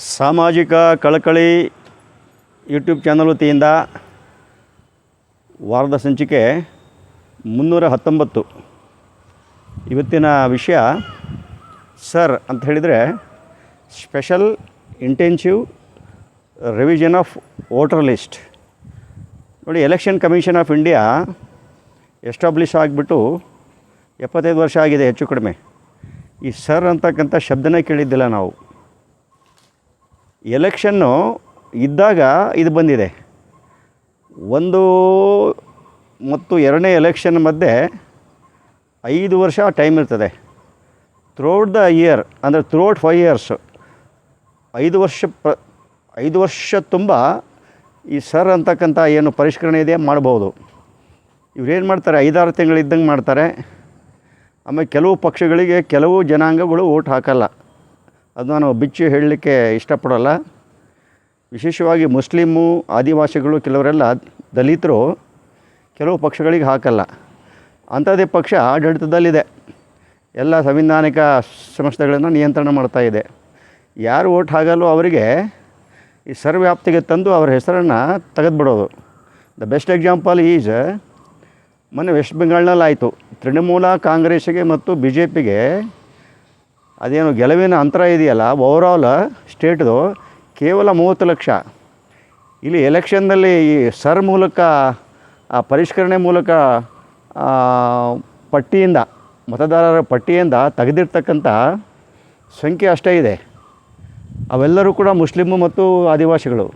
ಸಾಮಾಜಿಕ ಕಳಕಳಿ YouTube channel ವತಿಯಿಂದ ವಾರದ ಸಂಚಿಕೆ 319. ಇವತ್ತಿನ ವಿಷಯ ಸರ್ ಅಂತ ಹೇಳಿದರೆ special intensive revision of voter list. ನೋಡಿ, election commission of India establish ಆಗಿಬಿಟ್ಟು 75 ವರ್ಷ ಆಗಿದೆ ಹೆಚ್ಚು ಕಡಿಮೆ. ಈ ಸರ್ ಅಂತಕ್ಕಂಥ ಶಬ್ದನೇ ಕೇಳಿದ್ದಿಲ್ಲ ನಾವು. ಎಲೆಕ್ಷನ್ನು ಇದ್ದಾಗ ಇದು ಬಂದಿದೆ. ಒಂದು ಮತ್ತು ಎರಡನೇ ಎಲೆಕ್ಷನ್ ಮಧ್ಯೆ 5 ವರ್ಷ ಟೈಮ್ ಇರ್ತದೆ. ಥ್ರೂಔಟ್ ದ ಇಯರ್ ಅಂದರೆ ಥ್ರೂಔಟ್ 5 ಇಯರ್ಸ್ 5 ವರ್ಷ ತುಂಬ ಈ ಸರ್ ಅಂತಕ್ಕಂಥ ಏನು ಪರಿಷ್ಕರಣೆ ಇದೆ ಮಾಡ್ಬೋದು. ಇವ್ರೇನು ಮಾಡ್ತಾರೆ, 5-6 ತಿಂಗಳಿದ್ದಂಗೆ ಮಾಡ್ತಾರೆ. ಆಮೇಲೆ ಕೆಲವು ಪಕ್ಷಗಳಿಗೆ ಕೆಲವು ಜನಾಂಗಗಳು ಓಟ್ ಹಾಕಲ್ಲ. ಅದು ನಾನು ಬಿಚ್ಚಿ ಹೇಳಲಿಕ್ಕೆ ಇಷ್ಟಪಡೋಲ್ಲ. ವಿಶೇಷವಾಗಿ ಮುಸ್ಲಿಮು, ಆದಿವಾಸಿಗಳು, ಕೆಲವರೆಲ್ಲ ದಲಿತರು ಕೆಲವು ಪಕ್ಷಗಳಿಗೆ ಹಾಕಲ್ಲ. ಅಂಥದ್ದೇ ಪಕ್ಷ ಆಡಳಿತದಲ್ಲಿದೆ, ಎಲ್ಲ ಸಂವಿಧಾನಿಕ ಸಂಸ್ಥೆಗಳನ್ನು ನಿಯಂತ್ರಣ ಮಾಡ್ತಾಯಿದೆ. ಯಾರು ಓಟ್ ಹಾಕಲ್ಲೋ ಅವರಿಗೆ ಈ ಸರ್ವ್ಯಾಪ್ತಿಗೆ ತಂದು ಅವರ ಹೆಸರನ್ನು ತೆಗೆದುಬಿಡೋದು. ದ ಬೆಸ್ಟ್ ಎಕ್ಸಾಂಪಲ್ ಈಸ್ ಮೊನ್ನೆ ವೆಸ್ಟ್ ಬೆಂಗಾಲ್ನಲ್ಲಿ ಆಯಿತು. ತೃಣಮೂಲ ಕಾಂಗ್ರೆಸ್ಸಿಗೆ ಮತ್ತು ಬಿ ಜೆ ಪಿಗೆ ಅದೇನು ಗೆಲುವಿನ ಅಂತರ ಇದೆಯಲ್ಲ, ಓವರಾಲ್ ಸ್ಟೇಟ್ದು ಕೇವಲ 30 ಲಕ್ಷ. ಇಲ್ಲಿ ಎಲೆಕ್ಷನ್ನಲ್ಲಿ ಈ ಸರ್ ಮೂಲಕ, ಆ ಪರಿಷ್ಕರಣೆ ಮೂಲಕ ಪಟ್ಟಿಯಿಂದ, ಮತದಾರರ ಪಟ್ಟಿಯಿಂದ ತೆಗೆದಿರ್ತಕ್ಕಂಥ ಸಂಖ್ಯೆ ಅಷ್ಟೇ ಇದೆ. ಅವೆಲ್ಲರೂ ಕೂಡ ಮುಸ್ಲಿಮು ಮತ್ತು ಆದಿವಾಸಿಗಳು.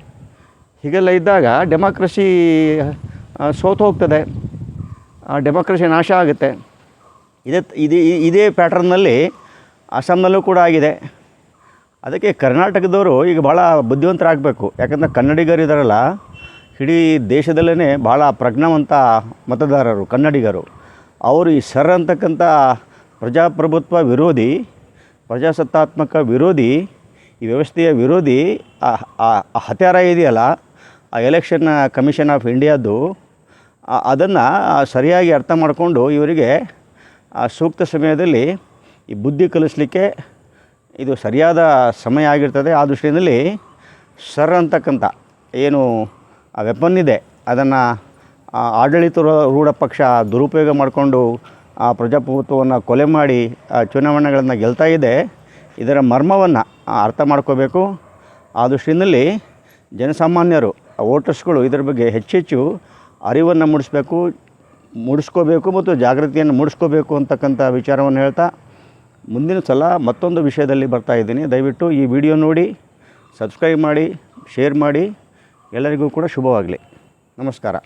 ಹೀಗೆಲ್ಲ ಇದ್ದಾಗ ಡೆಮಾಕ್ರಸಿ ಸೋತು ಹೋಗ್ತದೆ, ಡೆಮಾಕ್ರಸಿ ನಾಶ ಆಗುತ್ತೆ. ಇದೇ ಪ್ಯಾಟ್ರನ್ನಲ್ಲಿ ಅಸ್ಸಾಂನಲ್ಲೂ ಕೂಡ ಆಗಿದೆ. ಅದಕ್ಕೆ ಕರ್ನಾಟಕದವರು ಈಗ ಭಾಳ ಬುದ್ಧಿವಂತರಾಗಬೇಕು. ಯಾಕಂದರೆ ಕನ್ನಡಿಗರಿದ್ದಾರಲ್ಲ, ಇಡೀ ದೇಶದಲ್ಲೇ ಭಾಳ ಪ್ರಜ್ಞಾವಂತ ಮತದಾರರು ಕನ್ನಡಿಗರು. ಅವರು ಈ ಸರ್ ಅಂತಕ್ಕಂಥ ಪ್ರಜಾಪ್ರಭುತ್ವ ವಿರೋಧಿ, ಪ್ರಜಾಸತ್ತಾತ್ಮಕ ವಿರೋಧಿ, ಈ ವ್ಯವಸ್ಥೆಯ ವಿರೋಧಿ ಹತ್ಯಾರ ಇದೆಯಲ್ಲ, ಆ ಎಲೆಕ್ಷನ್ ಕಮಿಷನ್ ಆಫ್ ಇಂಡಿಯಾದ್ದು, ಅದನ್ನು ಸರಿಯಾಗಿ ಅರ್ಥ ಮಾಡಿಕೊಂಡು ಇವರಿಗೆ ಸೂಕ್ತ ಸಮಯದಲ್ಲಿ ಈ ಬುದ್ಧಿ ಕಲಿಸಲಿಕ್ಕೆ ಇದು ಸರಿಯಾದ ಸಮಯ ಆಗಿರ್ತದೆ. ಆ ದೃಷ್ಟಿಯಲ್ಲಿ ಸರ್ ಅಂತಕ್ಕಂಥ ಏನು ಆ ವೆಪನ್ ಇದೆ, ಅದನ್ನು ಆಡಳಿತಾರೂಢ ಪಕ್ಷ ದುರುಪಯೋಗ ಮಾಡಿಕೊಂಡು ಆ ಪ್ರಜಾಪ್ರಭುತ್ವವನ್ನು ಕೊಲೆ ಮಾಡಿ ಚುನಾವಣೆಗಳನ್ನು ಗೆಲ್ತಾ ಇದೆ. ಇದರ ಮರ್ಮವನ್ನು ಅರ್ಥ ಮಾಡ್ಕೋಬೇಕು. ಆ ದೃಷ್ಟಿಯಲ್ಲಿ ಜನಸಾಮಾನ್ಯರು, ವೋಟರ್ಸ್ಗಳು ಇದರ ಬಗ್ಗೆ ಹೆಚ್ಚೆಚ್ಚು ಅರಿವನ್ನು ಮೂಡಿಸ್ಕೋಬೇಕು ಮತ್ತು ಜಾಗೃತಿಯನ್ನು ಮೂಡಿಸ್ಕೋಬೇಕು ಅಂತಕ್ಕಂಥ ವಿಚಾರವನ್ನು ಹೇಳ್ತಾ, ಮುಂದಿನ ಸಲ ಮತ್ತೊಂದು ವಿಷಯದಲ್ಲಿ ಬರ್ತಾಯಿದ್ದೀನಿ. ದಯವಿಟ್ಟು ಈ ವಿಡಿಯೋ ನೋಡಿ, ಸಬ್ಸ್ಕ್ರೈಬ್ ಮಾಡಿ, ಶೇರ್ ಮಾಡಿ. ಎಲ್ಲರಿಗೂ ಕೂಡ ಶುಭವಾಗಲಿ. ನಮಸ್ಕಾರ.